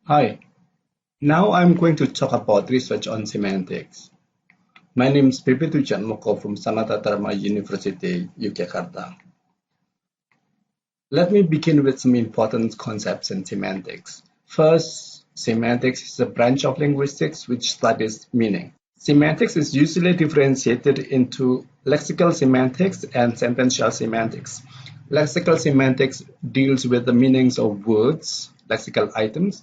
Hi, now I'm going to talk about research on semantics. My name is Pipitu Janmoko from Sanata Dharma University, Yogyakarta. Let me begin with some important concepts in semantics. First, semantics is a branch of linguistics which studies meaning. Semantics is usually differentiated into lexical semantics and sentential semantics. Lexical semantics deals with the meanings of words, lexical items,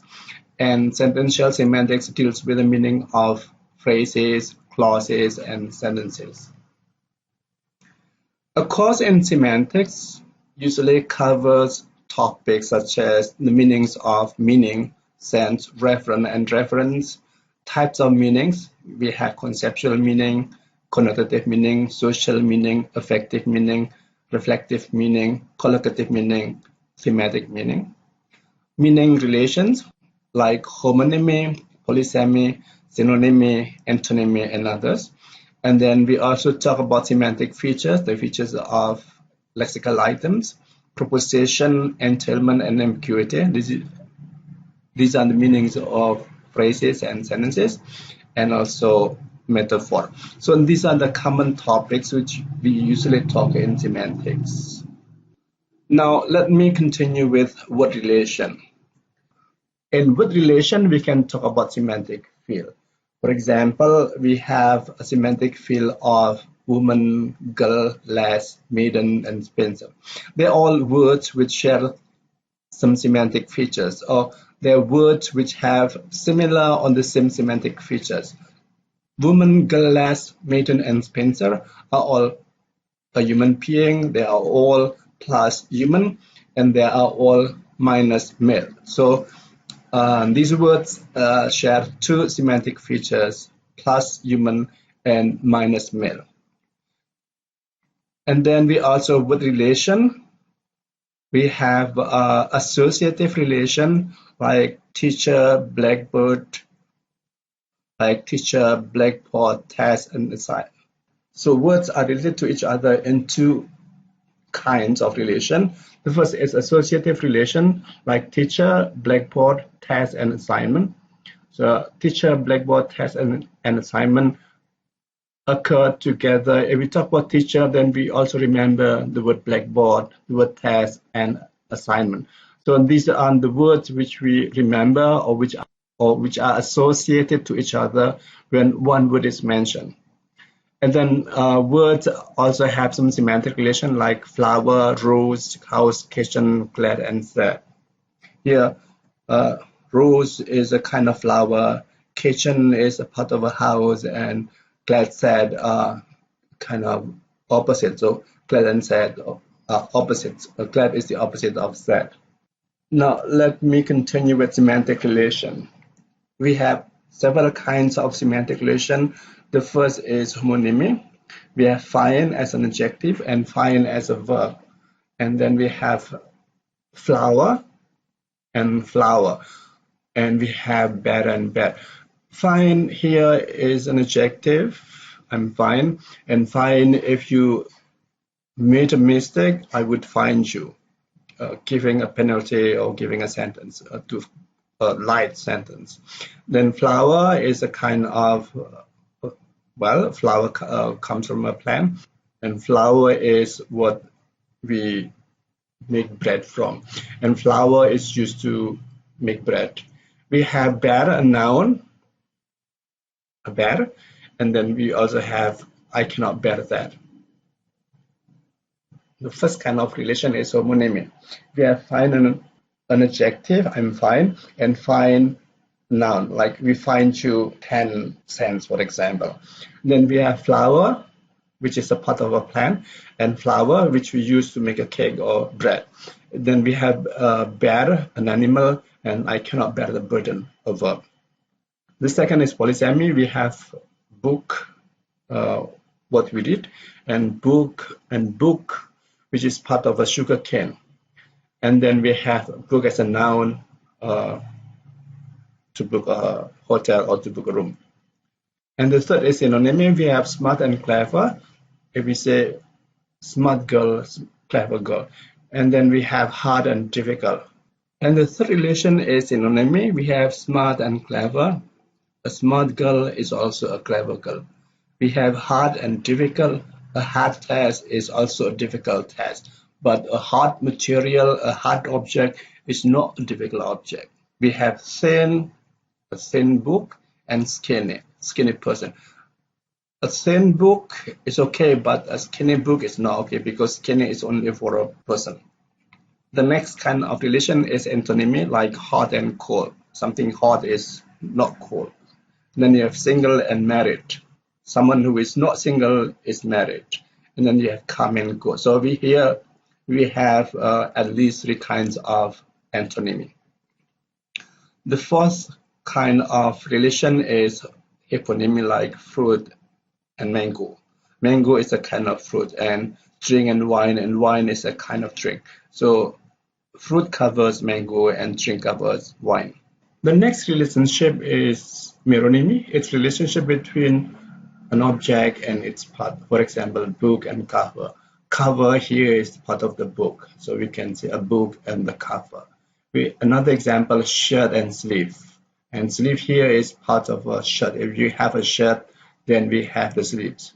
and sentential semantics deals with the meaning of phrases, clauses, and sentences. A course in semantics usually covers topics such as the meanings of meaning, sense, referent, and reference, types of meanings. We have conceptual meaning, connotative meaning, social meaning, affective meaning, reflective meaning, collocative meaning, thematic meaning. Meaning relations like homonymy, polysemy, synonymy, antonymy, and others. And then we also talk about semantic features, the features of lexical items, proposition, entailment, and ambiguity. These are the meanings of phrases and sentences, and also metaphor. So these are the common topics which we usually talk in semantics. Now let me continue with word relation. In word relation, we can talk about semantic field. For example, we have a semantic field of woman, girl, lass, maiden, and spencer. They're all words which share some semantic features, or they're words which have similar or the same semantic features. Woman, girl, lass, maiden, and spencer are all a human being. They are all plus human, and they are all minus male. So these words share two semantic features, plus human and minus male. And then we also, with relation, we have associative relation like teacher, blackboard, test, and assign. So words are related to each other in two kinds of relation. The first is associative relation, like teacher, blackboard, test, and assignment. So teacher, blackboard, test, and assignment occur together. If we talk about teacher, then we also remember the word blackboard, the word test, and assignment. So these are the words which we remember or which are associated to each other when one word is mentioned. And then words also have some semantic relation like flower, rose, house, kitchen, glad, and sad. Here, rose is a kind of flower, kitchen is a part of a house, and glad, sad are kind of opposite. So glad and sad are opposites. Glad is the opposite of sad. Now let me continue with semantic relation. We have several kinds of semantic relation. The first is homonymy. We have fine as an adjective and fine as a verb. And then we have flower and flower. And we have bad and bad. Fine here is an adjective. I'm fine. And fine, if you made a mistake, I would fine you, giving a penalty or giving a sentence to a light sentence. Then flower is a kind of flower comes from a plant, and flour is what we make bread from, and flour is used to make bread. We have bear, a noun, a bear, and then we also have I cannot bear that. The first kind of relation is homonymy. We have fine an adjective, I'm fine, and fine noun, like we find you 10 cents, for example. Then we have flour, which is a part of a plant, and flour, which we use to make a cake or bread. Then we have bear, an animal, and I cannot bear the burden, a verb. The second is polysemy. We have book, what we did, and book, which is part of a sugar cane. And then we have book as a noun, to book a hotel or to book a room. And the third is synonymy. We have smart and clever. If we say smart girl, clever girl. And then we have hard and difficult. And the third relation is synonymy. We have smart and clever. A smart girl is also a clever girl. We have hard and difficult. A hard task is also a difficult task. But a hard material, a hard object is not a difficult object. We have thin, a thin book, and skinny person. A thin book is okay, but a skinny book is not okay because skinny is only for a person. The next kind of relation is antonymy, like hot and cold. Something hot is not cold. Then you have single and married. Someone who is not single is married. And then you have come and go. So we have at least three kinds of antonymy. The fourth kind of relation is eponymy, like fruit and mango. Mango is a kind of fruit, and drink and wine is a kind of drink. So fruit covers mango and drink covers wine. The next relationship is meronymy. It's relationship between an object and its part. For example, book and cover. Cover here is part of the book, so we can say a book and the cover. Another example, shirt and sleeve. And sleeve here is part of a shirt. If you have a shirt, then we have the sleeves.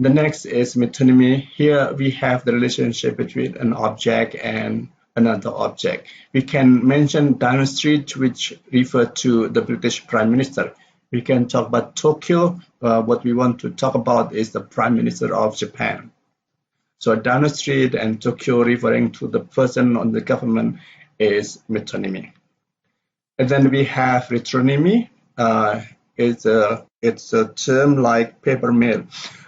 The next is metonymy. Here we have the relationship between an object and another object. We can mention Downing Street, which refer to the British Prime Minister. We can talk about Tokyo. What we want to talk about is the Prime Minister of Japan. So Downing Street and Tokyo referring to the person on the government is metonymy. And then we have retronymy. It's a term like paper mail.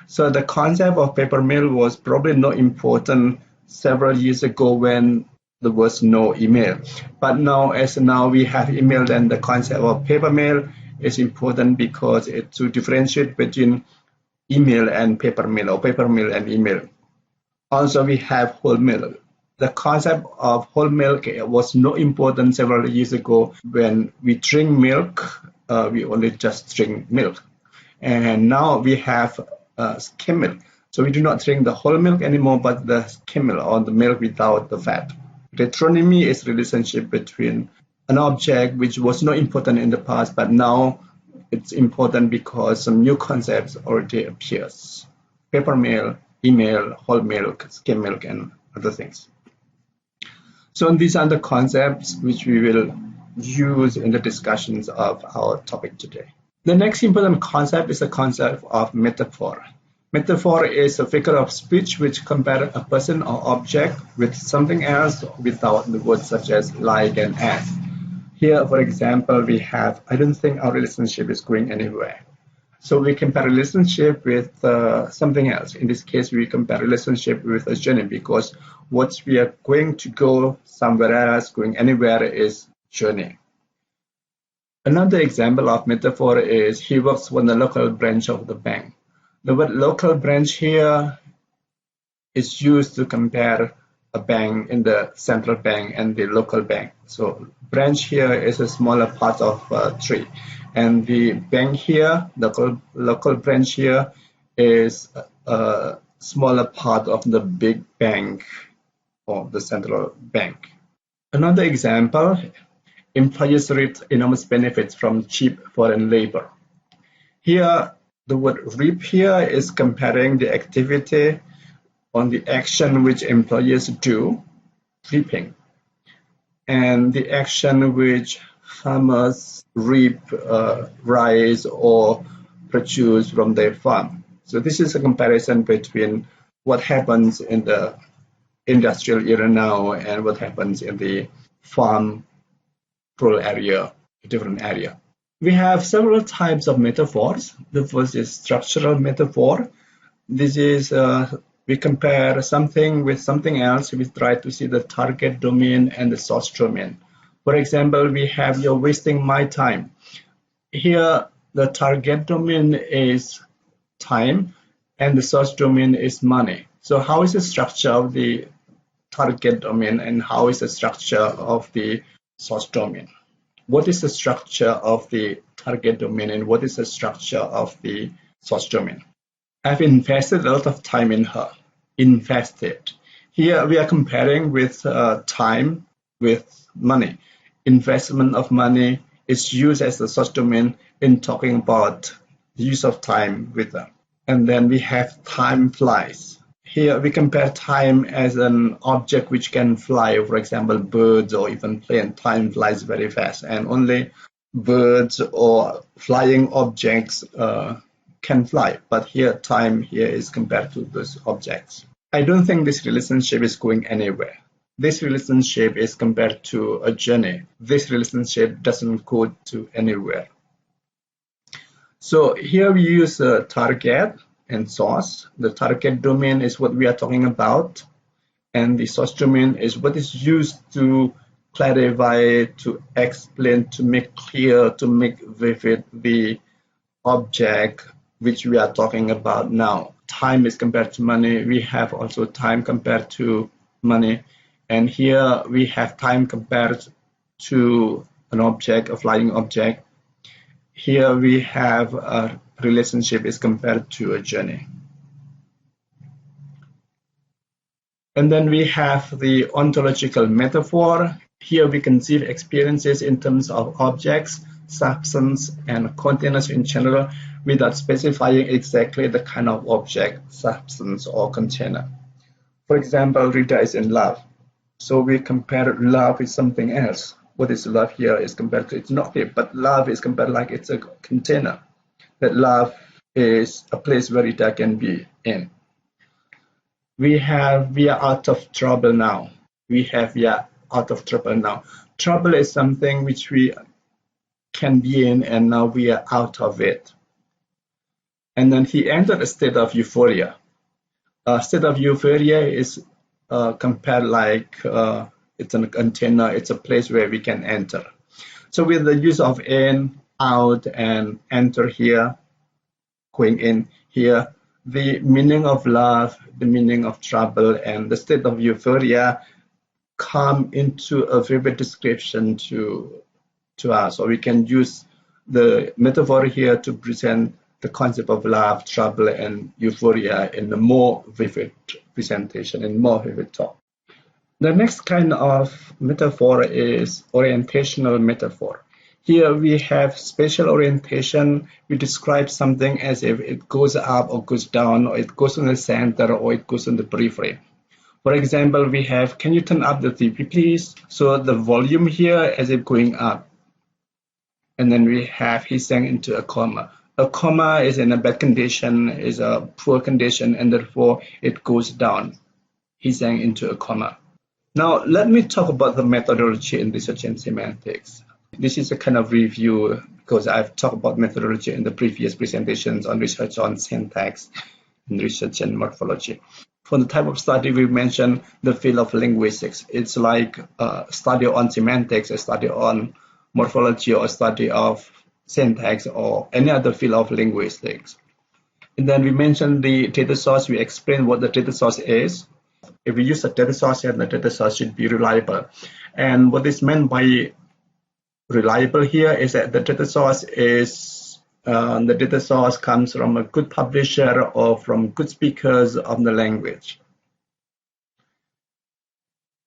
So the concept of paper mail was probably not important several years ago when there was no email. But now, as now we have email, then the concept of paper mail is important because it's to differentiate between email and paper mail, or paper mail and email. Also, we have whole milk. The concept of whole milk was not important several years ago. When we drink milk, we only just drink milk. And now we have skim milk. So we do not drink the whole milk anymore, but the skim milk, or the milk without the fat. Retronymy is relationship between an object which was not important in the past, but now it's important because some new concepts already appears. Paper mail, email, whole milk, skim milk, and other things. So these are the concepts which we will use in the discussions of our topic today. The next important concept is the concept of metaphor. Metaphor is a figure of speech which compares a person or object with something else without the words such as like and as. Here, for example, we have, I don't think our relationship is going anywhere. So we compare relationship with something else. In this case, we compare relationship with a journey because what we are going to go somewhere else, going anywhere is journey. Another example of metaphor is he works for the local branch of the bank. The word local branch here is used to compare a bank in the central bank and the local bank. So branch here is a smaller part of a tree. And the bank here, the local branch here, is a smaller part of the big bank or the central bank. Another example, employers reap enormous benefits from cheap foreign labor. Here, the word reap here is comparing the activity on the action which employers do, reaping, and the action which farmers reap rice or produce from their farm. So this is a comparison between what happens in the industrial era now and what happens in the farm rural area, different area. We have several types of metaphors. The first is structural metaphor. This is we compare something with something else. We try to see the target domain and the source domain. For example, we have you're wasting my time. Here, the target domain is time and the source domain is money. So how is the structure of the target domain and how is the structure of the source domain? What is the structure of the target domain and what is the structure of the source domain? I've invested a lot of time in her. Invested. Here we are comparing with time with money. Investment of money is used as a source domain in talking about the use of time with them. And then we have time flies. Here we compare time as an object which can fly, for example, birds or even plane. Time flies very fast, and only birds or flying objects can fly. But here, time here is compared to those objects. I don't think this relationship is going anywhere. This relationship is compared to a journey. This relationship doesn't go to anywhere. So here we use a target and source. The target domain is what we are talking about, and the source domain is what is used to clarify, to explain, to make clear, to make vivid the object which we are talking about now. Time is compared to money. We have also time compared to money, and here we have time compared to an object, a flying object. Here we have a relationship is compared to a journey. And then we have the ontological metaphor. Here we conceive experiences in terms of objects, substance, and containers in general without specifying exactly the kind of object, substance, or container. For example, Rita is in love. So we compare love with something else. What is love here is compared to, it's not here, but love is compared like it's a container. That love is a place where Rita can be in. We are out of trouble now. We are out of trouble now. Trouble is something which we can be in, and now we are out of it. And then he entered a state of euphoria. A state of euphoria is compared like it's a container, it's a place where we can enter. So with the use of in, out, and enter here, going in here, the meaning of love, the meaning of trouble, and the state of euphoria come into a vivid description to us. So we can use the metaphor here to present the concept of love, trouble, and euphoria in a more vivid presentation, in more vivid talk. The next kind of metaphor is orientational metaphor. Here we have spatial orientation. We describe something as if it goes up or goes down, or it goes in the center, or it goes in the periphery. For example, we have, can you turn up the TV, please? So the volume here as if going up. And then we have, he sank into a coma. A coma is in a bad condition, is a poor condition, and therefore it goes down. He sank into a coma. Now, let me talk about the methodology in research and semantics. This is a kind of review because I've talked about methodology in the previous presentations on research on syntax and research and morphology. For the type of study, we mentioned the field of linguistics. It's like a study on semantics, a study on morphology, or a study of syntax, or any other field of linguistics. And then we mentioned the data source. We explained what the data source is. If we use a data source here, the data source should be reliable. And what is meant by reliable here is that the data source comes from a good publisher or from good speakers of the language.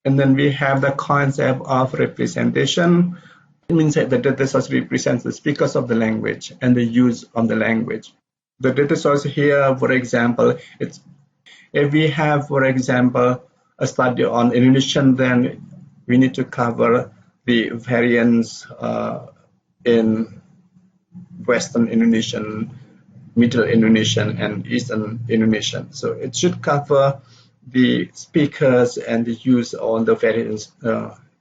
And then we have the concept of representation. It means that the data source represents the speakers of the language and the use of the language. The data source here, for example, if we have, for example, a study on Indonesian, then we need to cover the variants in Western Indonesian, Middle Indonesian, and Eastern Indonesian. So it should cover the speakers and the use on the variants,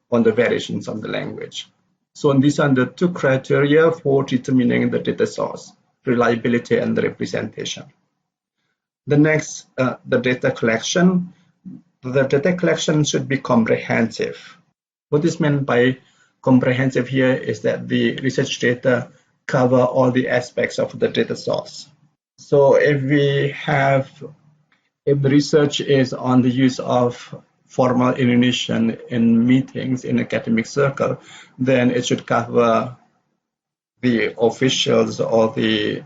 variations of the language. So these are the two criteria for determining the data source: reliability and the representation. The next, the data collection. The data collection should be comprehensive. What is meant by comprehensive here is that the research data cover all the aspects of the data source. So if the research is on the use of formal Indonesian in meetings in academic circle, then it should cover the officials or the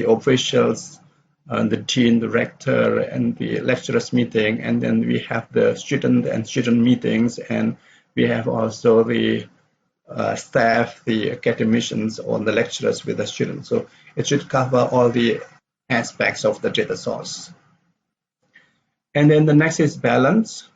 officials, the dean, the rector, and the lecturers meeting, and then we have the student and student meetings, and we have also the staff, the academicians, or the lecturers with the students. So it should cover all the aspects of the data source. And then the next is balance.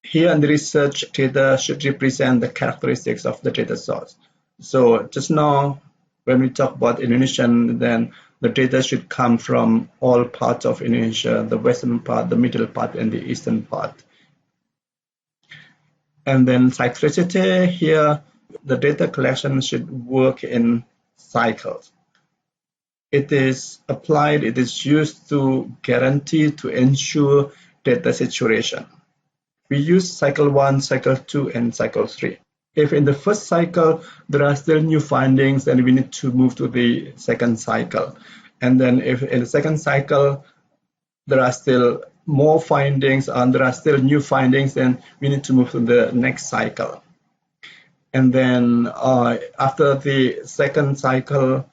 Here in the research, data should represent the characteristics of the data source. So just now, when we talk about Indonesian, then the data should come from all parts of Indonesia, the western part, the middle part, and the eastern part. And then cyclicity, here the data collection should work in cycles. It is applied, it is used to guarantee, to ensure data saturation. We use cycle 1, cycle 2, and cycle 3. If in the first cycle there are still new findings, then we need to move to the second cycle. And then if in the second cycle there are still more findings and there are still new findings, then we need to move to the next cycle. And then after the second cycle,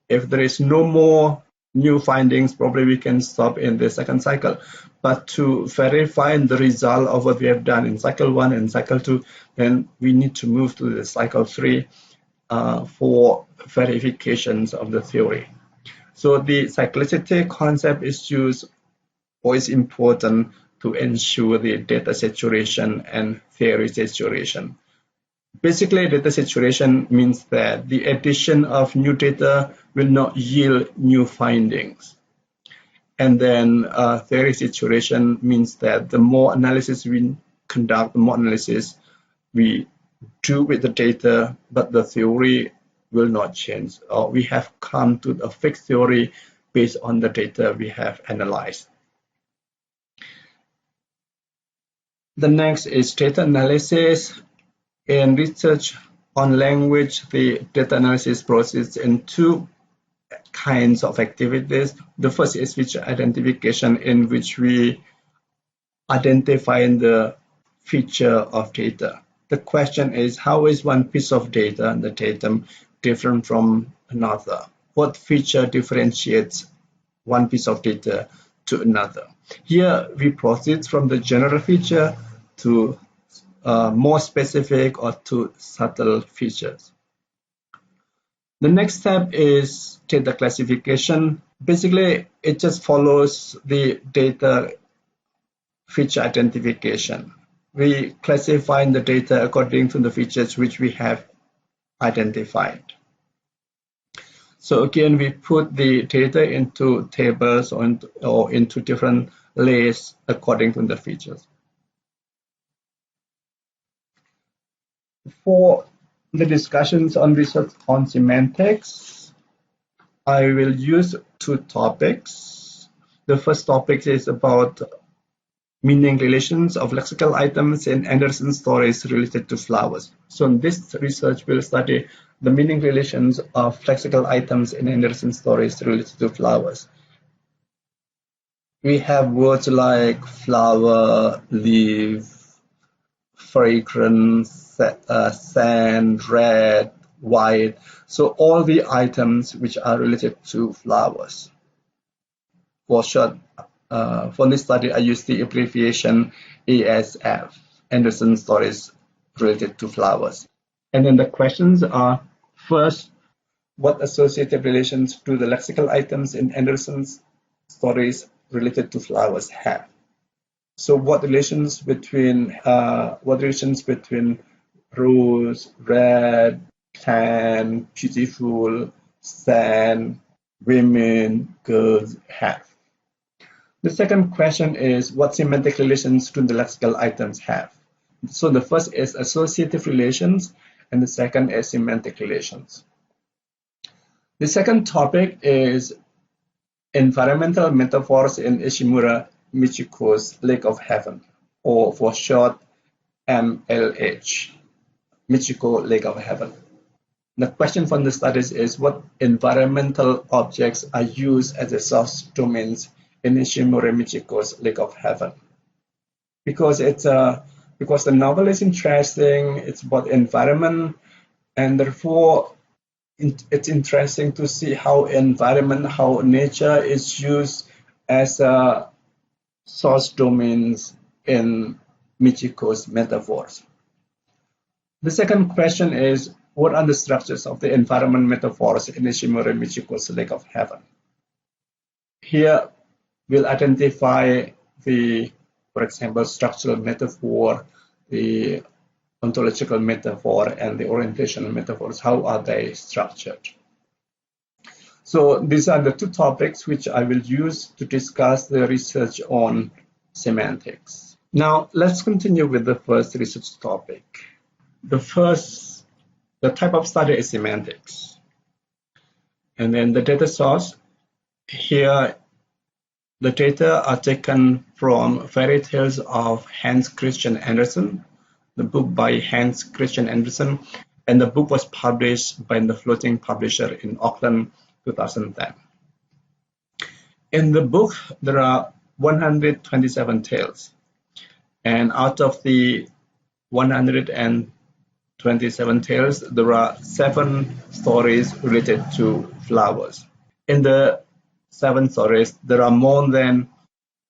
if there is no more new findings, probably we can stop in the second cycle. But to verify the result of what we have done in cycle 1 and cycle 2, then we need to move to the cycle 3 for verifications of the theory. So the cyclicity concept is used or is important to ensure the data saturation and theory saturation. Basically, data saturation means that the addition of new data will not yield new findings. And then theory saturation means that the more analysis we conduct, the more analysis we do with the data, but the theory will not change. Or we have come to a fixed theory based on the data we have analyzed. The next is data analysis. In research on language, the data analysis process in two kinds of activities. The first is feature identification, in which we identify the feature of data. The question is, how is one piece of data, the datum, different from another? What feature differentiates one piece of data to another? Here we proceed from the general feature to more specific or to subtle features. The next step is data classification. Basically, it just follows the data feature identification. We classify the data according to the features which we have identified. So again, we put the data into tables or into different layers according to the features. For the discussions on research on semantics, I will use two topics. The first topic is about meaning relations of lexical items in Andersen stories related to flowers. So in this research, we'll study the meaning relations of lexical items in Andersen stories related to flowers. We have words like flower, leaf, fragrance, sand, red, white. So all the items which are related to flowers. For short, for this study, I use the abbreviation ASF, Andersen stories related to flowers. And then the questions are, first, what associative relations do the lexical items in Andersen's stories related to flowers have? So what relations between rose, red, tan, beautiful, sand, women, girls have? The second question is, what semantic relations do the lexical items have? So the first is associative relations, and the second is semantic relations. The second topic is environmental metaphors in Ishimue Michiko's Lake of Heaven, or for short, MLH, Michiko Lake of Heaven. The question from the studies is, what environmental objects are used as a source domains in Ishimue Michiko's Lake of Heaven? Because the novel is interesting, it's about environment, and therefore it's interesting to see how environment, how nature is used as source domains in Michiko's metaphors. The second question is, what are the structures of the environment metaphors in Ishimue Michiko's Lake of Heaven? Here, we'll identify the, for example, structural metaphor, the ontological metaphor, and the orientational metaphors. How are they structured? So these are the two topics which I will use to discuss the research on semantics. Now, let's continue with the first research topic. The type of study is semantics. And then the data source. Here, the data are taken from fairy tales of Hans Christian Andersen, the book by Hans Christian Andersen, and the book was published by the Floating Publisher in Auckland, 2010. In the book, there are 127 tales, and out of the 127 tales, there are 7 stories related to flowers. In the 7 stories, there are more than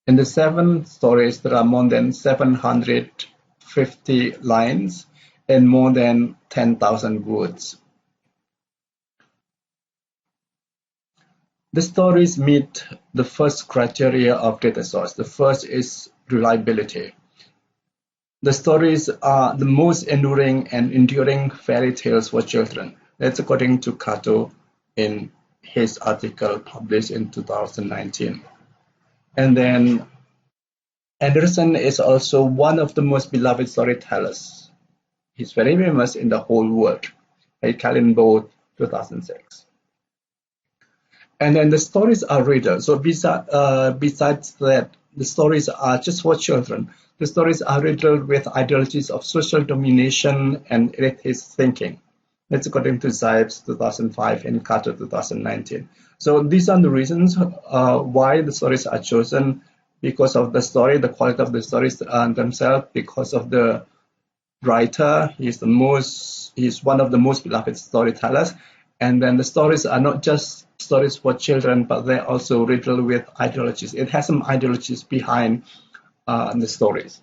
750 lines and more than 10,000 words. The stories meet the first criteria of data source. The first is reliability. The stories are the most enduring and enduring fairy tales for children. That's according to Kato in his article published in 2019. And then Andersen is also one of the most beloved storytellers. He's very famous in the whole world, by Kallenbo 2006. And then the stories are riddles. So besides that, the stories are just for children. The stories are riddled with ideologies of social domination and elitist thinking. That's according to Zipes 2005 and Kato 2019. So these are the reasons why the stories are chosen, because of the story, the quality of the stories themselves, because of the writer. He's one of the most beloved storytellers. And then the stories are not just stories for children, but they're also riddled with ideologies. It has some ideologies behind the stories.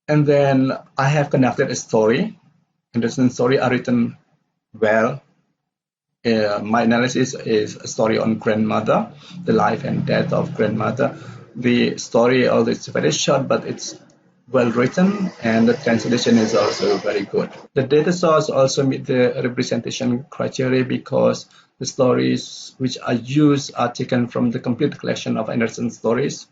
And then I have conducted a story. Andersen's stories are written well. My analysis is a story on grandmother, the life and death of grandmother. The story, although it's very short, but it's well written, and the translation is also very good. The data source also meet the representation criteria because the stories which are used are taken from the complete collection of Andersen's stories,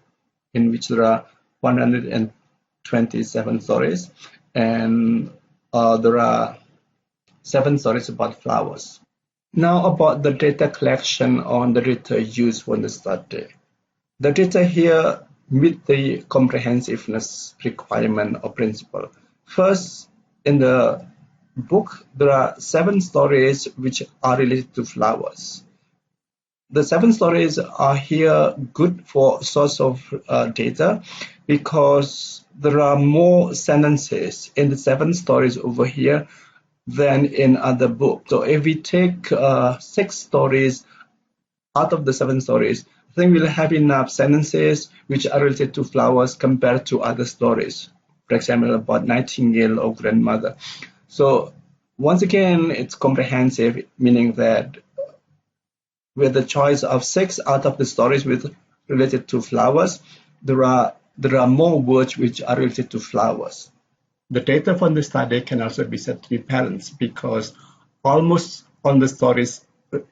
in which there are 127 stories, and there are 7 stories about flowers. Now about the data collection on the data used for the study. The data here meet the comprehensiveness requirement or principle. First, in the book, there are 7 stories which are related to flowers. The 7 stories are here good for source of data because there are more sentences in the 7 stories over here than in other books. So if we take 6 stories out of the 7 stories, I think we'll have enough sentences which are related to flowers compared to other stories. For example, about Nightingale or grandmother. So once again, it's comprehensive, meaning that with the choice of 6 out of the stories related to flowers, there are more words which are related to flowers. The data from the study can also be said to be balanced because almost all the stories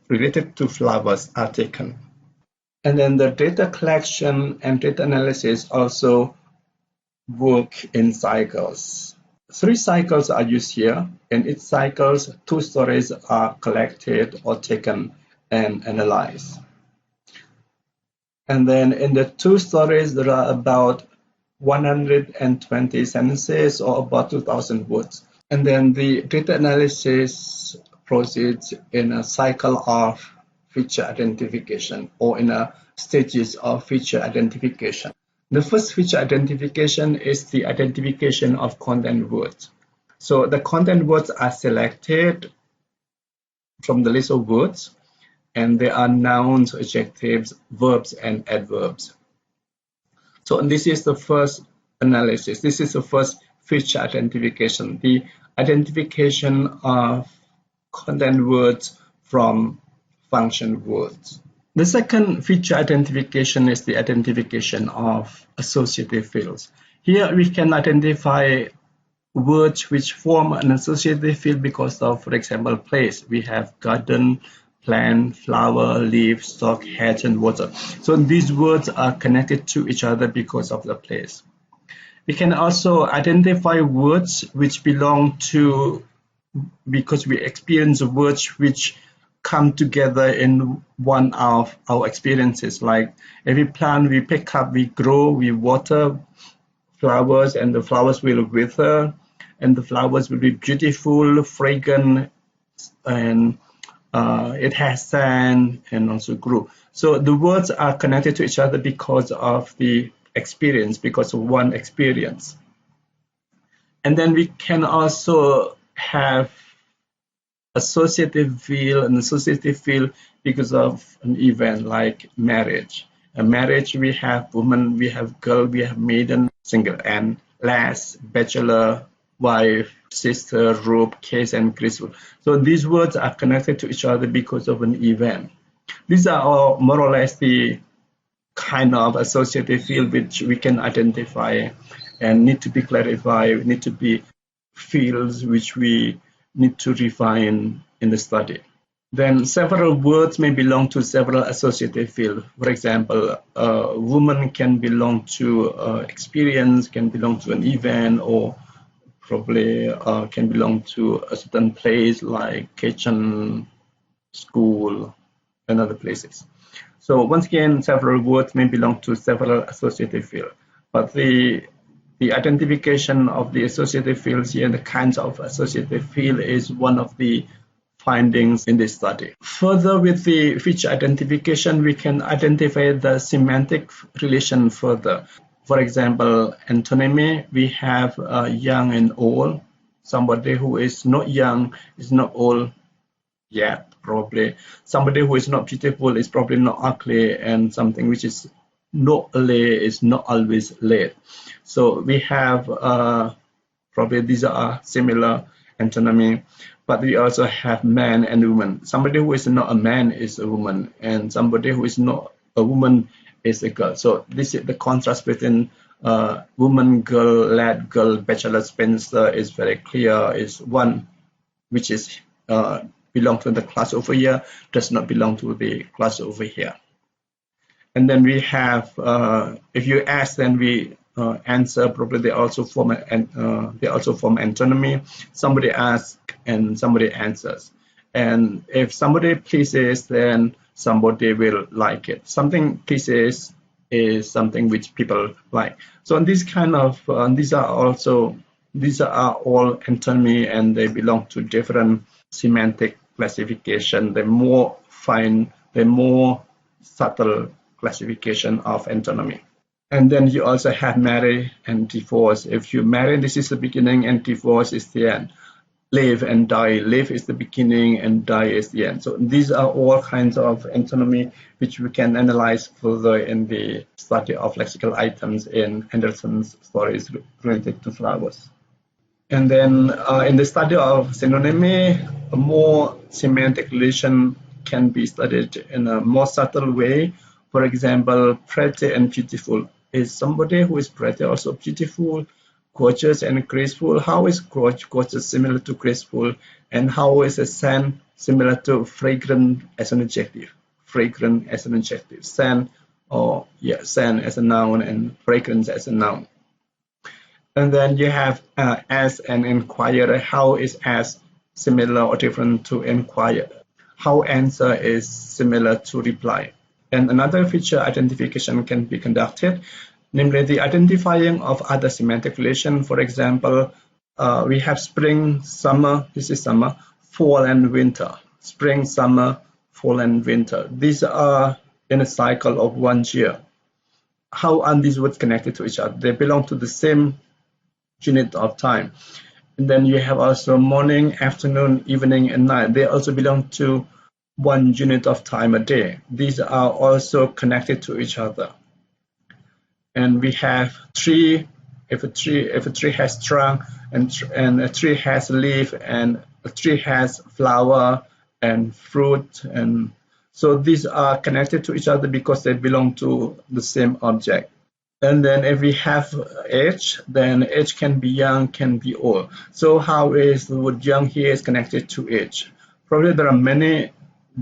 related to flowers are taken. And then the data collection and data analysis also work in cycles. 3 cycles are used here. In each cycle, 2 stories are collected or taken and analyzed. And then in the 2 stories, there are about 120 sentences or about 2,000 words. And then the data analysis proceeds in a cycle of feature identification or in a stages of feature identification. The first feature identification is the identification of content words. So the content words are selected from the list of words, and they are nouns, adjectives, verbs, and adverbs. So this is the first analysis. This is the first feature identification. The identification of content words from function words. The second feature identification is the identification of associative fields. Here we can identify words which form an associative field because of, for example, place. We have garden, plant, flower, leaf, stalk, hedge, and water. So these words are connected to each other because of the place. We can also identify words which belong to, because we experience words which come together in one of our experiences. Like every plant we pick up, we grow, we water flowers, and the flowers will wither, and the flowers will be beautiful, fragrant, and it has sand and also grow. So the words are connected to each other because of the experience, because of one experience. And then we can also have associative field because of an event like marriage. A marriage, we have woman, we have girl, we have maiden, single, and lass, bachelor, wife, sister, robe, case, and graceful. So these words are connected to each other because of an event. These are all more or less the kind of associative field which we can identify and need to be clarified, need to be fields which we need to refine in the study. Then several words may belong to several associative fields. For example, woman can belong to experience, can belong to an event, or probably can belong to a certain place like kitchen, school, and other places. So once again, several words may belong to several associative fields, but the identification of the associative fields here and the kinds of associative field is one of the findings in this study. Further, with the feature identification, we can identify the semantic relation further. For example, antonymy, we have young and old. Somebody who is not young is not old yet, probably. Somebody who is not beautiful is probably not ugly, and something which is not late is not always late. So we have probably these are similar antonymy, but we also have man and woman. Somebody who is not a man is a woman, and somebody who is not a woman is a girl. So this is the contrast between woman, girl, lad, girl, bachelor, spinster is very clear. Is one which is belong to the class over here, does not belong to the class over here. And then we have, if you ask, then we answer. Probably they also form antonymy. Somebody asks and somebody answers. And if somebody pleases, then somebody will like it. Something pleases is something which people like. So in this kind of these are all antonymy, and they belong to different semantic classification. The more fine, the more subtle classification of antonymy. And then you also have marry and divorce. If you marry, this is the beginning, and divorce is the end. Live and die. Live is the beginning and die is the end. So these are all kinds of antonymy which we can analyze further in the study of lexical items in Andersen's stories related to flowers. And then in the study of synonymy, a more semantic relation can be studied in a more subtle way. For example, pretty and beautiful. Is somebody who is pretty also beautiful? Gorgeous and graceful. How is gorgeous similar to graceful? And how is a scent similar to fragrant as an adjective? Fragrant as an adjective. Scent, or scent as a noun, and fragrance as a noun. And then you have as and inquire. How is as similar or different to inquire? How answer is similar to reply? And another feature identification can be conducted, namely the identifying of other semantic relation. For example, we have spring, summer, this is summer, fall and winter. Spring, summer, fall and winter. These are in a cycle of 1 year. How are these words connected to each other? They belong to the same unit of time. And then you have also morning, afternoon, evening, and night. They also belong to 1 unit of time a day. These are also connected to each other. And we have tree if a tree has trunk and a tree has leaf and a tree has flower and fruit, and so these are connected to each other because they belong to the same object. And then if we have age, then age can be young, can be old. So how is the word young here is connected to age? Probably there are many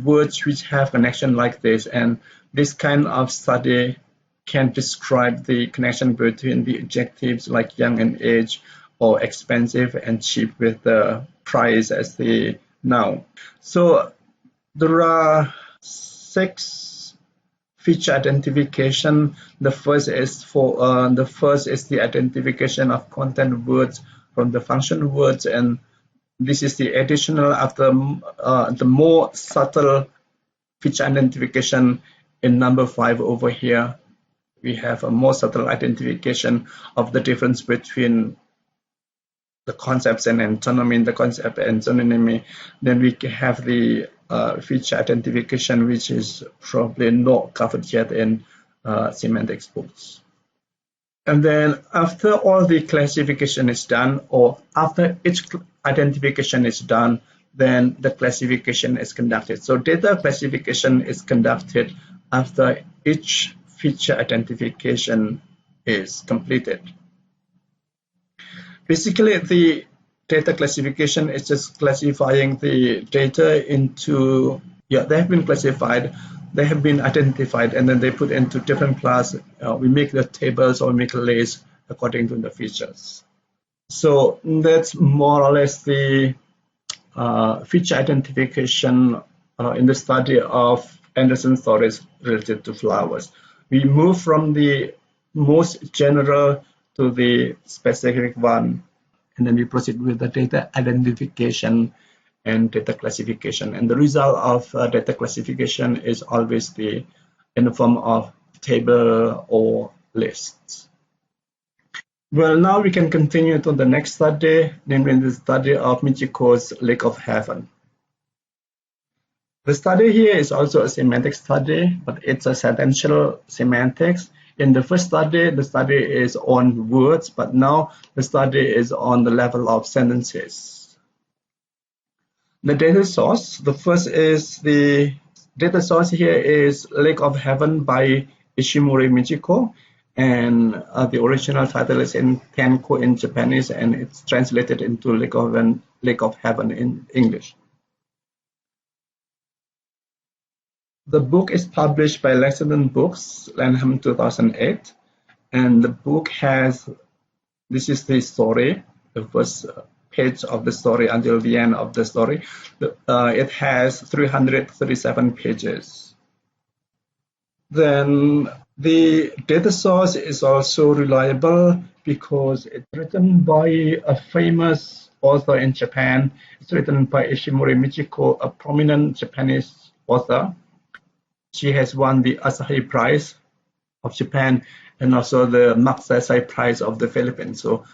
words which have connection like this, and this kind of study can describe the connection between the adjectives like young and age, or expensive and cheap with the price as the noun. So there are 6 feature identification. The first is the identification of content words from the function words, and this is the additional after the more subtle feature identification in number 5 over here. We have a more subtle identification of the difference between the concepts and antonymy, the concept and synonymy. Then we have the feature identification, which is probably not covered yet in semantics books. And then after all the classification is done, or after each identification is done, then the classification is conducted. So data classification is conducted after each feature identification is completed. Basically, the data classification is just classifying the data into, they have been classified, they have been identified, and then they put into different class. We make the tables or we make a list according to the features. So that's more or less the feature identification in the study of Andersen stories related to flowers. We move from the most general to the specific one, and then we proceed with the data identification and data classification. And the result of data classification is always in the form of table or lists. Well, now we can continue to the next study, namely the study of Michiko's Lake of Heaven. The study here is also a semantic study, but it's a sentential semantics. In the first study, the study is on words, but now the study is on the level of sentences. The data source, the first is the data source here is Lake of Heaven by Ishimue Michiko, and the original title is in Tenko in Japanese, and it's translated into Lake of Heaven in English. The book is published by Lexington Books, Lanham 2008, and the book has, this is the story, the first page of the story until the end of the story. It has 337 pages. Then the data source is also reliable because it's written by a famous author in Japan. It's written by Ishimue Michiko, a prominent Japanese author. She has won the Asahi Prize of Japan and also the Magsaysay Prize of the Philippines. So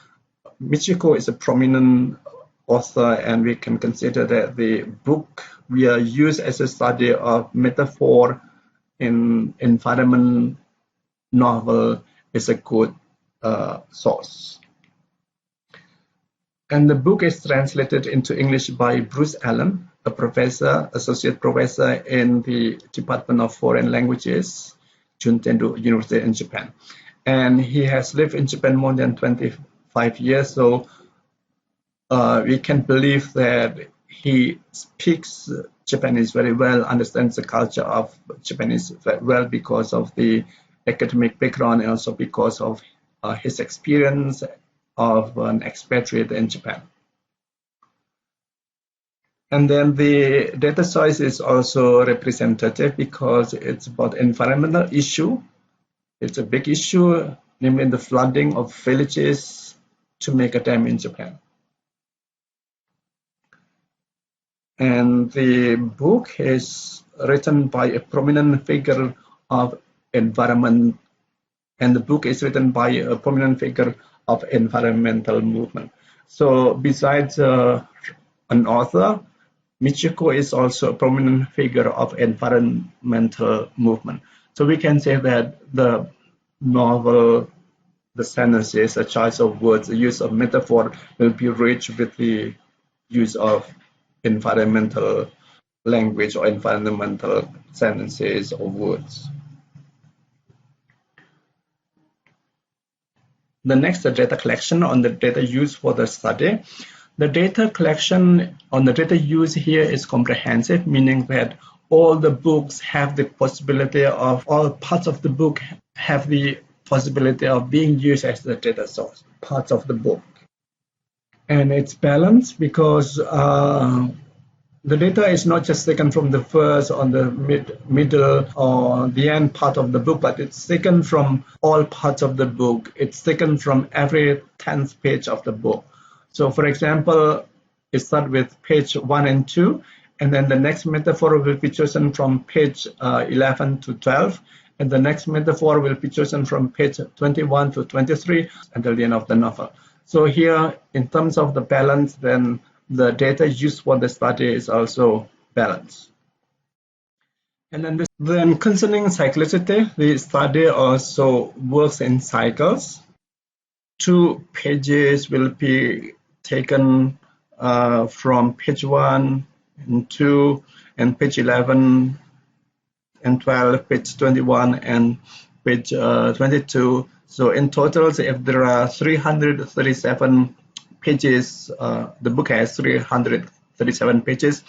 Michiko is a prominent author, and we can consider that the book we are used as a study of metaphor in environment novel is a good source. And the book is translated into English by Bruce Allen, a professor, associate professor in the Department of Foreign Languages, Juntendo University in Japan. And he has lived in Japan more than 25 years, so we can believe that he speaks Japanese very well, understands the culture of Japanese very well because of the academic background and also because of his experience of an expatriate in Japan. And then the data source is also representative because it's about environmental issue. It's a big issue, namely the flooding of villages to make a dam in Japan. And the book is written by a prominent figure of environment, and the book is written by a prominent figure of environmental movement. So besides an author, Michiko is also a prominent figure of environmental movement. So we can say that the novel the sentences, a choice of words, the use of metaphor will be rich with the use of environmental language or environmental sentences or words. The next, the data collection on the data used for the study. The data collection on the data used here is comprehensive, meaning that all the books have the possibility of, all parts of the book have the possibility of being used as the data source, parts of the book. And it's balanced because the data is not just taken from the first or the middle or the end part of the book, but it's taken from all parts of the book. It's taken from every 10th page of the book. So for example, it starts with page 1 and 2, and then the next metaphor will be chosen from page 11 to 12, and the next metaphor will be chosen from page 21 to 23 until the end of the novel. So here, in terms of the balance, then the data used for the study is also balanced. And then concerning cyclicity, the study also works in cycles. 2 pages will be taken from page 1 and 2, and page 11 and 12, page 21 and page 22. So in total, if there are 337 pages, the book has 337 pages,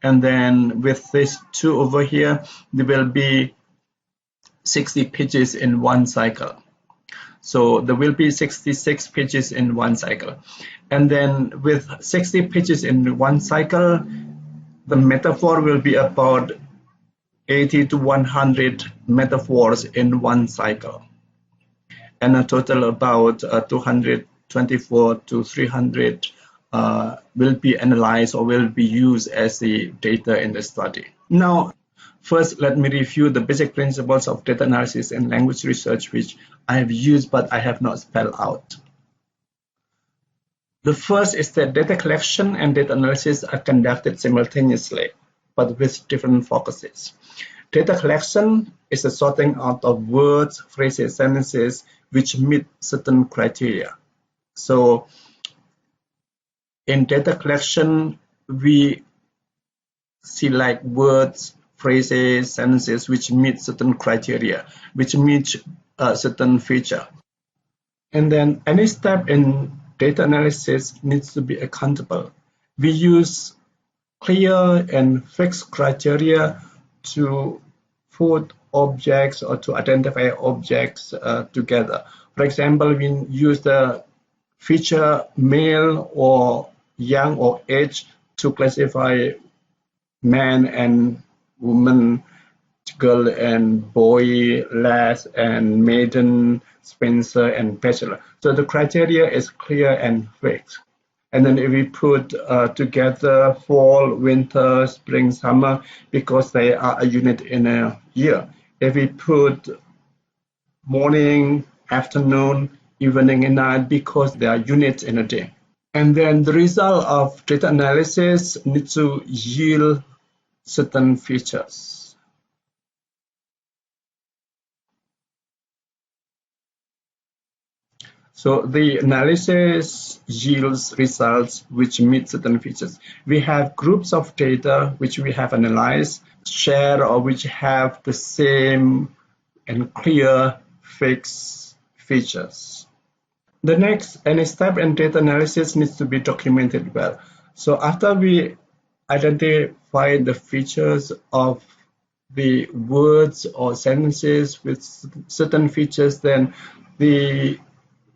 and then with these 2 over here, there will be 60 pages in one cycle. So there will be 66 pages in one cycle. And then with 60 pages in one cycle, the metaphor will be about 80 to 100 metaphors in one cycle. And a total about 224 to 300 will be analyzed or will be used as the data in the study. Now, first, let me review the basic principles of data analysis and language research, which I have used but I have not spelled out. The first is that data collection and data analysis are conducted simultaneously, but with different focuses. Data collection is a sorting out of words, phrases, sentences which meet certain criteria. So in data collection, we select words, phrases, sentences which meet certain criteria, which meet a certain feature. And then any step in data analysis needs to be accountable. We use clear and fixed criteria to put objects or to identify objects together. For example, we use the feature male or young or age to classify man and woman, girl and boy, lass and maiden, Spencer and bachelor. So the criteria is clear and fixed. And then if we put together fall, winter, spring, summer, because they are a unit in a year. If we put morning, afternoon, evening and night, because they are units in a day. And then the result of data analysis needs to yield certain features. So the analysis yields results which meet certain features. We have groups of data which we have analyzed, share, or which have the same and clear fixed features. The next, any step in data analysis needs to be documented well. So after we identify the features of the words or sentences with certain features, then the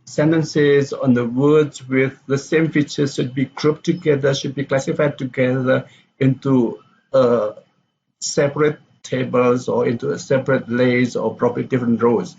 sentences on the words with the same features should be grouped together, should be classified together into separate tables or into a separate lays or probably different rows.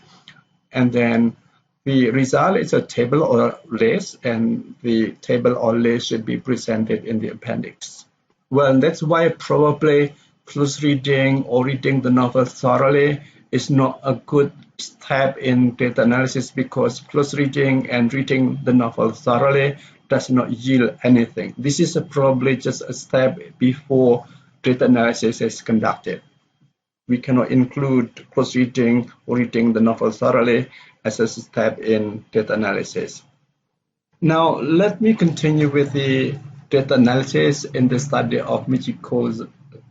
And then the result is a table or list, and the table or list should be presented in the appendix. Well, that's why probably close reading or reading the novel thoroughly is not a good step in data analysis, because close reading and reading the novel thoroughly does not yield anything. This is probably just a step before data analysis is conducted. we cannot include close reading or reading the novel thoroughly as a step in data analysis. Now, let me continue with the data analysis in the study of Michiko's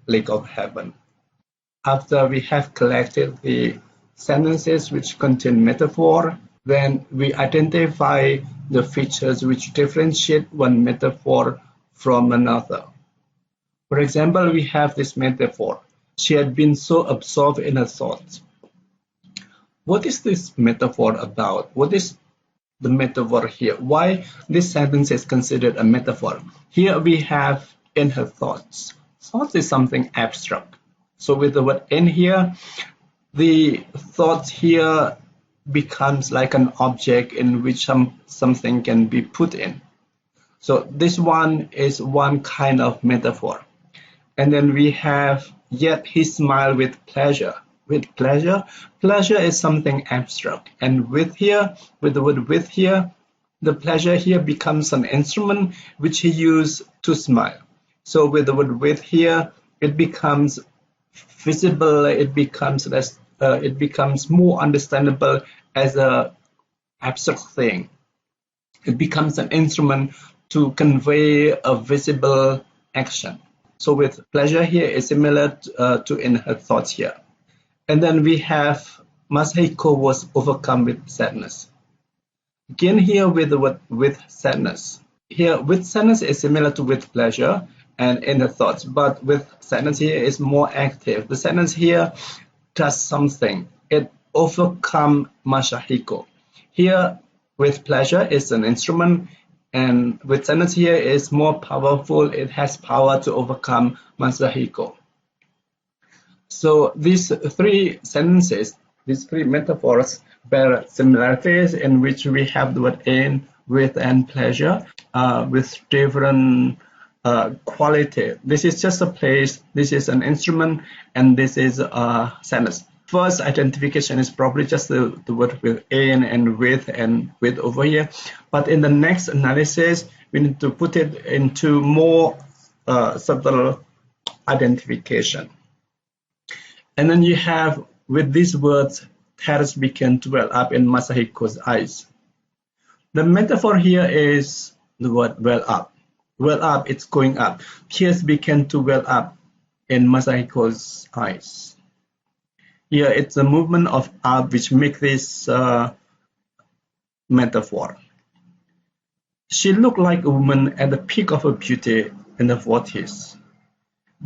Lake of Heaven. After we have collected the sentences which contain metaphor, then we identify the features which differentiate one metaphor from another. For example, we have this metaphor. She had been so absorbed in her thoughts. What is this metaphor about? What is the metaphor here? Why this sentence is considered a metaphor? Here we have in her thoughts. Thoughts is something abstract. So with the word in here, the thought here becomes like an object in which something can be put in. So this one is one kind of metaphor. And then we have, yet he smiled with pleasure. With pleasure, pleasure is something abstract. And with here, with the word with here, the pleasure here becomes an instrument which he used to smile. So with the word with here, it becomes visible, it becomes less, it becomes more understandable as a abstract thing. It becomes an instrument to convey a visible action. So with pleasure here is similar to in her thoughts here. And then we have Masahiko was overcome with sadness. Again here with the word with sadness. Here with sadness is similar to with pleasure and in her thoughts, but with sadness here is more active. The sadness here does something. It overcome Masahiko. Here with pleasure is an instrument, and with sadness here is more powerful. It has power to overcome Masahiko. So these three sentences, these three metaphors bear similarities in which we have the word in, with, and pleasure with different quality. This is just a place, this is an instrument, and this is a sentence. First identification is probably just the word with in and with over here. But in the next analysis, we need to put it into more subtle identification. And then you have, with these words, tears began to well up in Masahiko's eyes. The metaphor here is the word well up. Well up, it's going up. Tears began to well up in Masahiko's eyes. Here, it's a movement of up which makes this metaphor. She looked like a woman at the peak of her beauty in the 40s.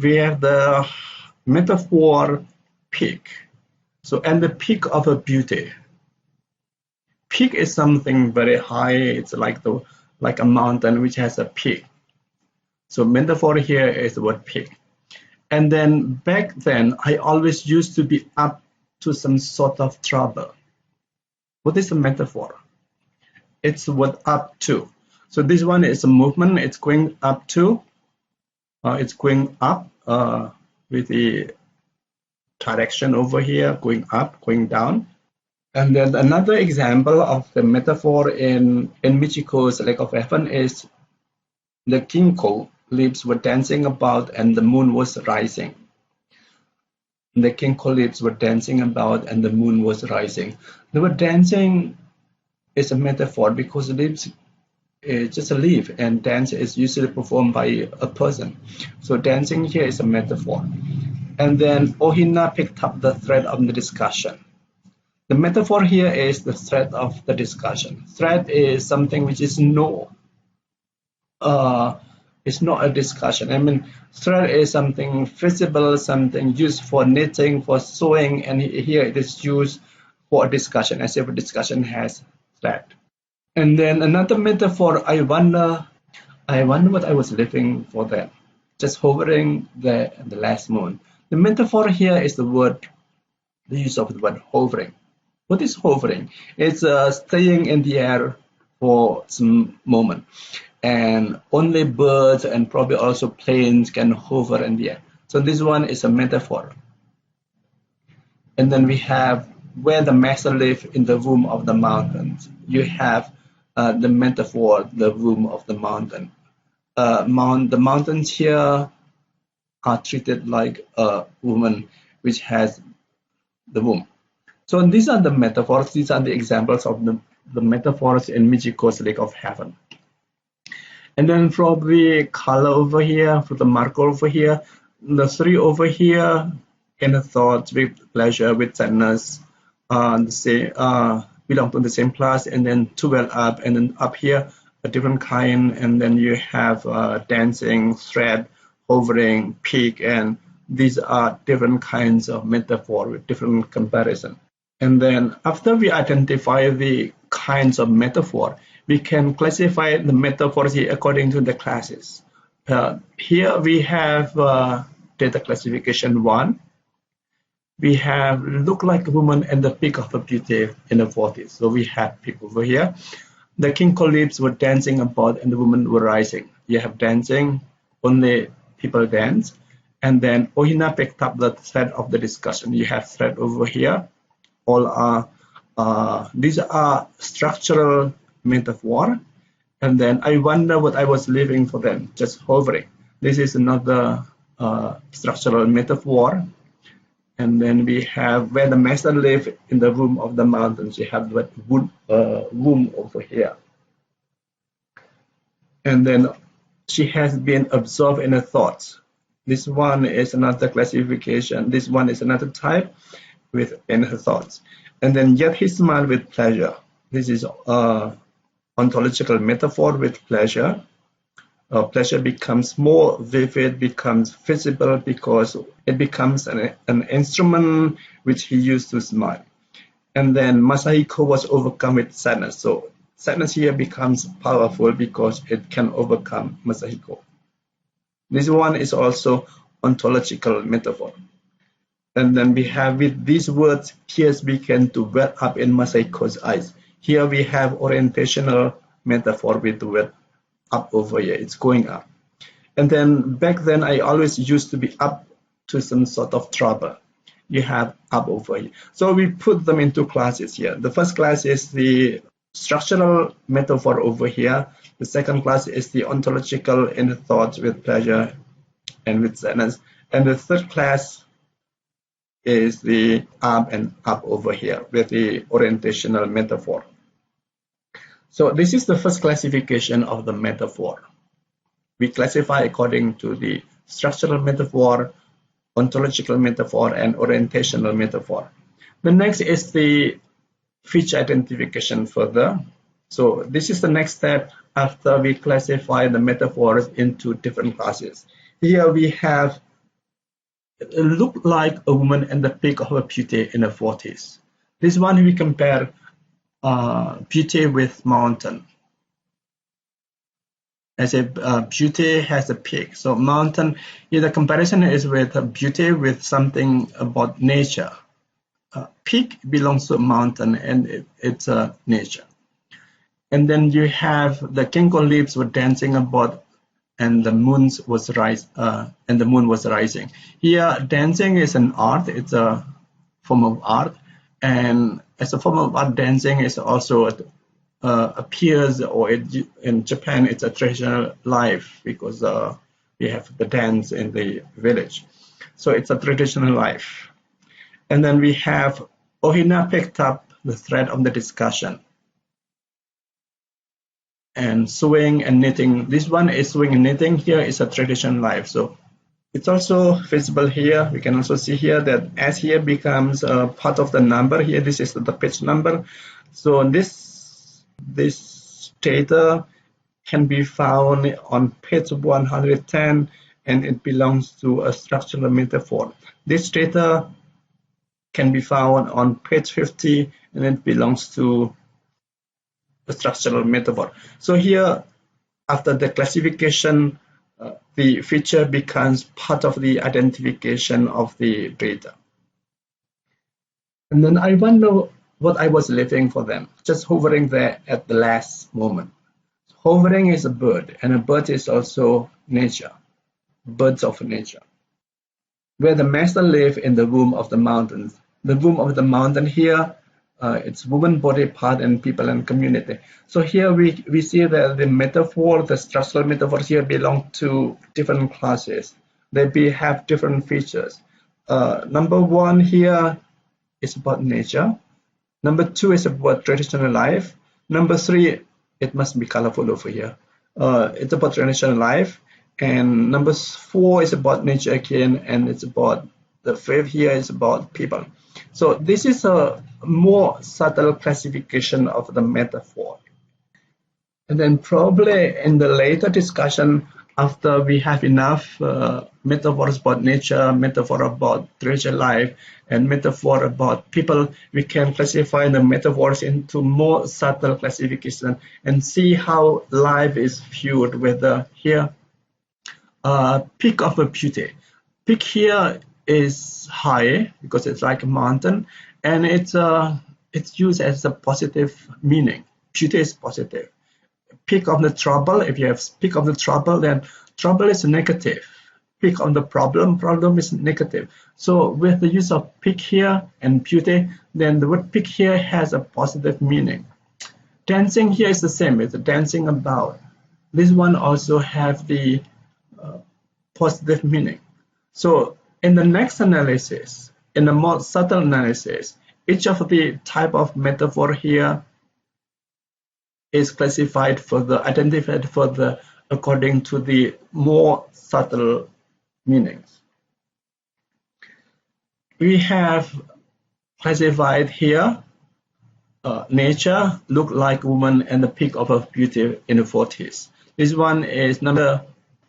We have the metaphor peak. So, and the peak of her beauty. Peak is something very high. It's like a mountain which has a peak. So metaphor here is the word peak. And then back then, I always used to be up to some sort of trouble. What is a metaphor? It's the word up to. So this one is a movement. It's going up to. It's going up with the direction over here, going up, going down. And then another example of the metaphor in Michiko's Lake of Heaven is the ginkgo leaves were dancing about and the moon was rising. The ginkgo leaves were dancing about and the moon was rising. The word dancing is a metaphor because leaves is just a leaf and dance is usually performed by a person. So dancing here is a metaphor. And then Ohina picked up the thread of the discussion. The metaphor here is the thread of the discussion. Thread is something which is it's not a discussion. I mean, thread is something visible, something used for knitting, for sewing, and here it is used for a discussion, as if a discussion has thread. And then another metaphor, I wonder what I was living for then. Just hovering the last moon. The metaphor here is the use of the word hovering. What is hovering? It's staying in the air for some moment. And only birds and probably also planes can hover in the air. So this one is a metaphor. And then we have where the master lives in the womb of the mountains. You have the metaphor, the womb of the mountain. The mountains here are treated like a woman, which has the womb. So these are the metaphors. These are the examples of the metaphors in Michiko's Lake of Heaven. And then from the color over here, for the marker over here, the three over here, inner thoughts, with pleasure, with sadness, belong to the same class, and then 12 up, and then up here, a different kind, and then you have dancing, thread, hovering, peak, and these are different kinds of metaphor with different comparison. And then after we identify the kinds of metaphor, we can classify the metaphors here according to the classes. Here we have data classification 1. We have look like a woman and the peak of her beauty in the 40s. So we have peak over here. The king colleagues were dancing about and the women were rising. You have dancing, only people dance. And then Ohina picked up the thread of the discussion. You have thread over here. All are these are structural metaphor. And then I wonder what I was living for them, just hovering. This is another structural metaphor. And then we have where the master lived in the room of the mountains. You have that room over here. And then she has been absorbed in her thoughts. This one is another classification. This one is another type within her thoughts. And then yet he smiled with pleasure. This is ontological metaphor with pleasure. Pleasure becomes more vivid, becomes visible because it becomes an instrument which he used to smile. And then Masahiko was overcome with sadness. So sadness here becomes powerful because it can overcome Masahiko. This one is also ontological metaphor. And then we have with these words, tears began to well up in Masahiko's eyes. Here we have orientational metaphor with the word up over here. It's going up. And then back then I always used to be up to some sort of trouble. You have up over here. So we put them into classes here. The first class is the structural metaphor over here. The second class is the ontological inner thoughts with pleasure and with sadness. And the third class is the up and up over here with the orientational metaphor. So this is the first classification of the metaphor. We classify according to the structural metaphor, ontological metaphor, and orientational metaphor. The next is the feature identification further. So this is the next step after we classify the metaphors into different classes. Here we have look like a woman and the peak of her beauty in the 40s. This one we compare beauty with mountain. As a beauty has a peak. So mountain, here the comparison is with beauty with something about nature. Peak belongs to a mountain and it's nature. And then you have the kinko leaves were dancing about and the moon was rising. Here dancing is an art, it's a form of art. And as a form of art, dancing is also appears, or in Japan, it's a traditional life because we have the dance in the village. So it's a traditional life. And then we have Ohina picked up the thread of the discussion. And sewing and knitting. This one is sewing and knitting. Here is a traditional life. So it's also visible here. We can also see here that as here becomes part of the number here, this is the page number. So this data can be found on page 110 and it belongs to a structural metaphor. This data can be found on page 50 and it belongs to a structural metaphor. So here, after the classification, the feature becomes part of the identification of the data. And then I wonder what I was living for them, just hovering there at the last moment. Hovering is a bird, and a bird is also nature, birds of nature. Where the master live in the womb of the mountains. The womb of the mountain here, it's woman body part and people and community. So here we see that the metaphor, the structural metaphors here belong to different classes. They have different features. Number one here is about nature. Number two is about traditional life. Number three, it must be colorful over here. It's about traditional life. And number four is about nature again, and it's about the fifth here is about people. So this is a more subtle classification of the metaphor. And then probably in the later discussion, after we have enough metaphors about nature, metaphor about traditional life, and metaphor about people, we can classify the metaphors into more subtle classification and see how life is viewed with here peak of a beauty. Peak here is high because it's like a mountain, and it's used as a positive meaning. Beauty is positive. Peak of the trouble, if you have peak of the trouble, then trouble is negative. Peak of the problem is negative. So with the use of peak here and beauty, then the word peak here has a positive meaning. Dancing here is the same. It's dancing about. This one also have the positive meaning. So in the next analysis, in the more subtle analysis, each of the type of metaphor here is classified further, identified further according to the more subtle meanings. We have classified here nature look like woman and the peak of her beauty in the 40s. This one is number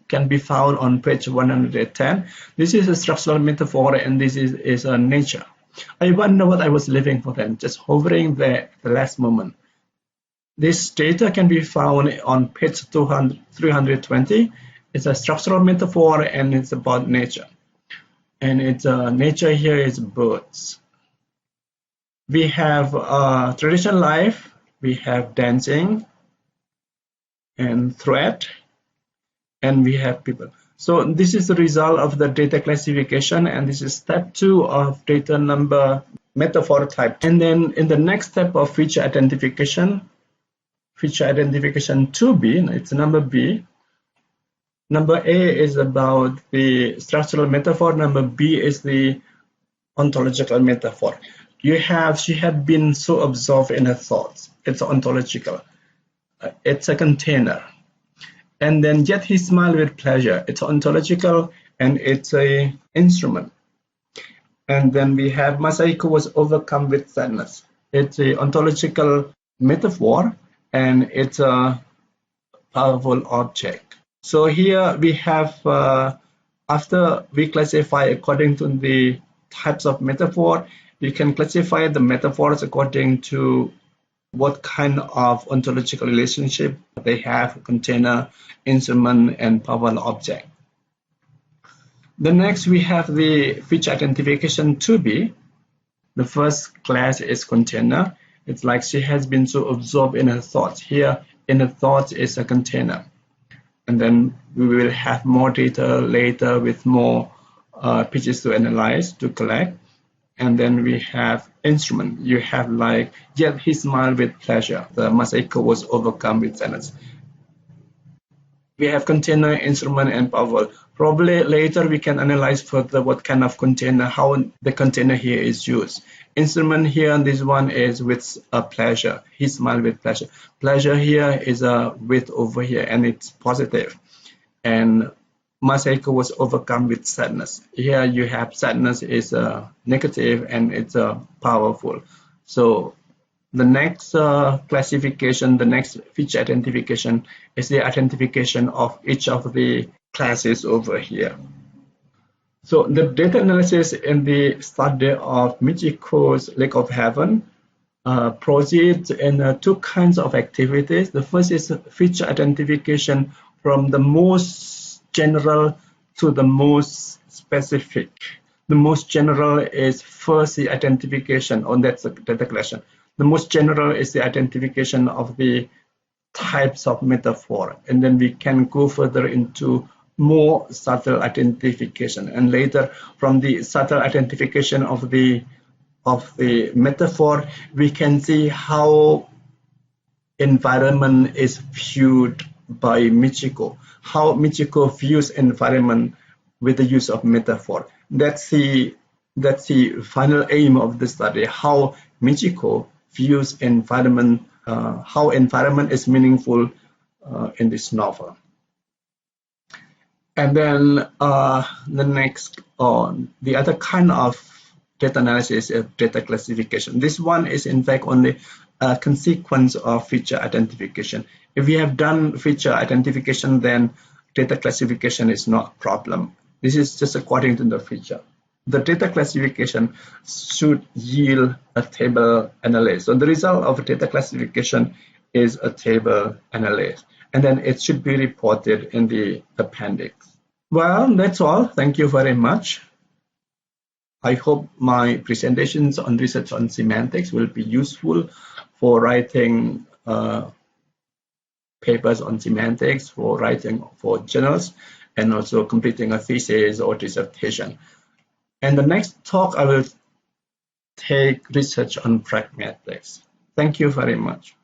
can be found on page 110. This is a structural metaphor, and this is a nature. I wonder what I was living for then, just hovering there the last moment. This data can be found on page 320. It's a structural metaphor, and it's about nature. And it's nature here is birds. We have traditional life, we have dancing and thread, and we have people. So this is the result of the data classification, and this is step 2 of data number metaphor type. And then in the next step of feature identification 2B, it's number B. Number A is about the structural metaphor, number B is the ontological metaphor. She had been so absorbed in her thoughts. It's ontological. It's a container. And then yet he smiled with pleasure. It's ontological, and it's a instrument. And then we have Masahiko was overcome with sadness. It's a ontological metaphor, and it's a powerful object. So here we have, after we classify according to the types of metaphor, we can classify the metaphors according to what kind of ontological relationship they have: container, instrument, and powerful object. The next we have the feature identification 2B. The first class is container. It's like she has been so absorbed in her thoughts. Here in her thoughts is a container. And then we will have more data later with more pitches to analyze, to collect. And then we have instrument. You have like, yet he smiled with pleasure. The Masahiko was overcome with sadness. We have container, instrument, and powerful. Probably later we can analyze further what kind of container, how the container here is used. Instrument here, and this one is with a pleasure. He smiled with pleasure. Pleasure here is a with over here, and it's positive. And Masahiko was overcome with sadness. Here you have sadness is negative, and it's powerful. So the next classification, the next feature identification is the identification of each of the classes over here. So the data analysis in the study of Michiko's Lake of Heaven proceeds in 2 kinds of activities. The first is feature identification from the most general to the most specific. The most general is first the identification, or that's the data collection. The most general is the identification of the types of metaphor, and then we can go further into more subtle identification, and later from the subtle identification of the metaphor, we can see how environment is viewed by Michiko, how Michiko views environment with the use of metaphor. That's the That's the final aim of the study, how Michiko views environment, how environment is meaningful in this novel. And then the next, the other kind of data analysis is data classification. This one is in fact only a consequence of feature identification. If we have done feature identification, then data classification is not a problem. This is just according to the feature. The data classification should yield a table analysis. So the result of data classification is a table analysis, and then it should be reported in the appendix. Well, that's all. Thank you very much. I hope my presentations on research on semantics will be useful for writing papers on semantics, for writing for journals, and also completing a thesis or dissertation. And the next talk, I will take research on pragmatics. Thank you very much.